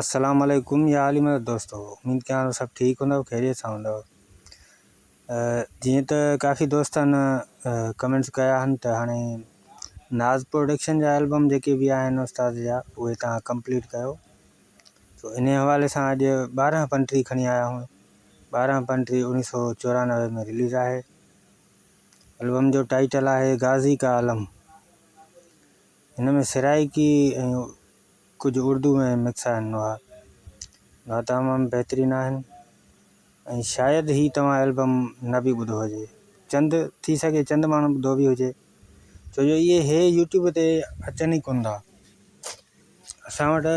अस्सलाम वालेकुम या हाली मेरे दोस्तों, उम्मीद कयां सब ठीक हूंदव, खैरियत सां हूंदव। जीअं त काफ़ी दोस्तनि कमेंट्स कया आहिनि त हाणे नाज़ प्रोडक्शन जा एल्बम जेके बि आहिनि उस्ताद जा उहे तव्हां कंप्लीट कयो। तो इन हवाले सां अॼु 12 पंटीह खणी आया हूं। 12 पंटीह 1994 में रिलीज़ आहे। एल्बम जो टाइटल आहे गाज़ी का आलम। हिन में सराइकी ऐं कुछ उर्दू में मिक्स आहिनि हुआ तमामु बहितरीनु आहिनि ऐं शायदि ही तव्हां एल्बम न बि ॿुधो हुजे, चंद थी सघे चंद माण्हू ॿुधो बि हुजे, छो जो इहे यूट्यूब ते अचनि ई कोन था। असां वटि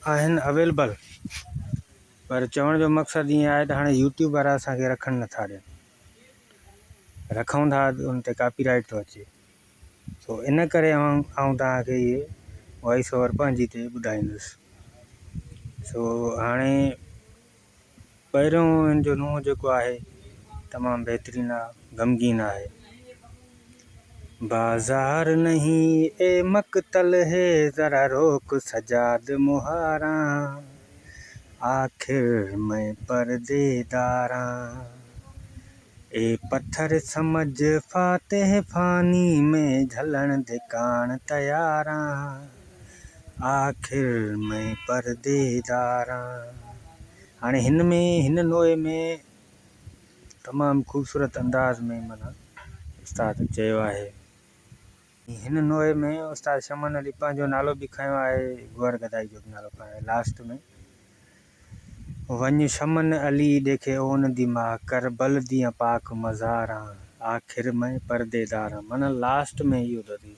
आहिनि अवेलेबल, पर चवण जो मक़सदु ईअं आहे त हाणे यूट्यूब वारा असांखे रखणु नथा ॾियनि, रखूं था उन ते कॉपीराइट थो अचे। सो इन करे आउं तव्हांखे इहे वॉइस ओवर पंहिंजी ते ॿुधाईंदुसि। सो हाणे पहिरियों हिन जो नुंहुं जेको आहे तमामु बहितरीनु आहे, ग़मगीन आहे। बाज़ार नहीं ए मक़तल है ज़रा रोक सजाद मुहारा, आखिर मैं पर्देदारा, ए पत्थर समझ फातेह फानी में झलण धिकाण तयारा, आखिर मैं पर्देदारा। हाणे हिन नोए में तमामु ख़ूबसूरत अंदाज़ में माना उस्ताद चयो आहे। हिन नोए में उस्ताद शमन अली पंहिंजो नालो बि खयो आहे, गुहर गदाई जो बि नालो खयो आहे लास्ट में। वञ शमन अली देखे ओन दिमाग़ कर बल दियां पाक मज़ारा, आखिर में पर्देदारा, माना लास्ट में इहो थो थिए।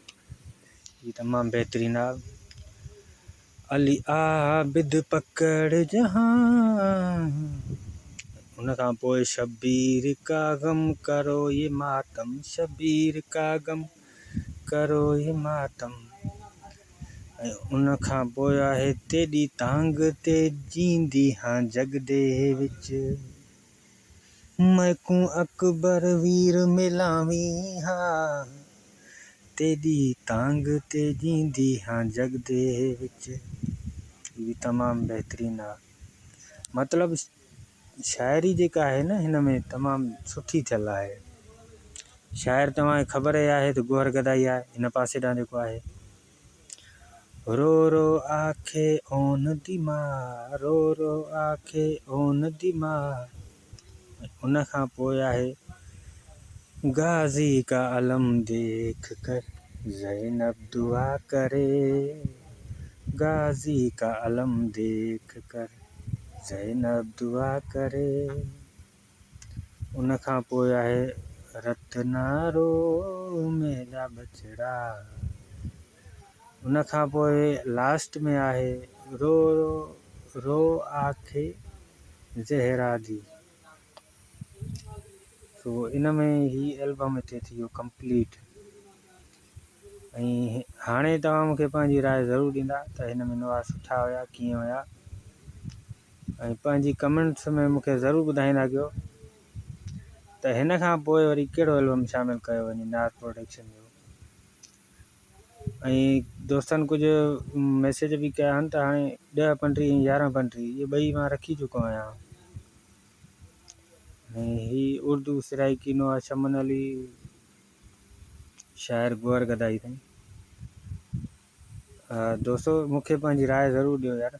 हीअ तमामु बहितरीनु आहे। अली आबिद पकड़ जहां, उन खां पोइ शबीर का गम करो ये मातम, शबीर का गम करो ये मातम, ऐं उन खां पोइ आहे तेॾी तांग ते जींदी हां जग दे विच, मैकूं अकबर वीर मिलावी हा, तेॾी तांग ते जींदी हां जग दे विच। भी तमामु बहितरीनु आहे। मतिलबु शाइरी जेका आहे न हिन में तमामु सुठी थियल आहे। शाइर तव्हांखे ख़बर ई आहे त गुहर गदाई आहे। हिन पासे ॾांहुं जेको आहे रो रो आखे ओन दिमा, रो रो आखे ओन दिमा, उन खां पोइ आहे गाज़ी का अलम देख कर ज़ैनब दुआ करे, गाज़ी का अलम देख कर ज़ैनब दुआ करे, उन खां पोइ आहे रतना रो मेरा बछड़ा, उन खां पोइ लास्ट में आहे रो रो रो आखे ज़हरा दी। सो इन में ही एल्बम हिते थी वियो कंप्लीट। ऐं हाणे तव्हां मूंखे पंहिंजी राय ज़रूरु ॾींदा त हिन में नवाज़ सुठा हुया कीअं हुया, ऐं पंहिंजी कमेंट्स में मूंखे ज़रूरु ॿुधाईंदा कयो त हिन खां पोइ वरी कहिड़ो एल्बम शामिलु कयो वञे नाज़ प्रोडक्शन जो। ऐं दोस्तनि कुझु मैसेज बि कया आहिनि त हाणे 10 पंटीह 11 पंटीह इहे ॿई मां रखी चुको आहियां। ऐं ही उर्दू सराइकी नुआ शमन अली, शाइर गुहर गदाई अथई। दोस्तों मूंखे पंहिंजी राय ज़रूरु ॾियो यार।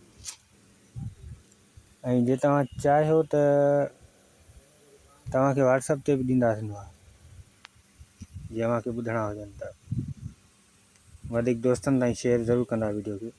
ऐं जे तव्हां चाहियो त तव्हांखे व्हाट्सअप ते बि ॾींदासीं नुआ, जे तव्हांखे ॿुधणा हुजनि त वधीक दोस्तनि ताईं शेयर ज़रूरु कंदा वीडियो खे।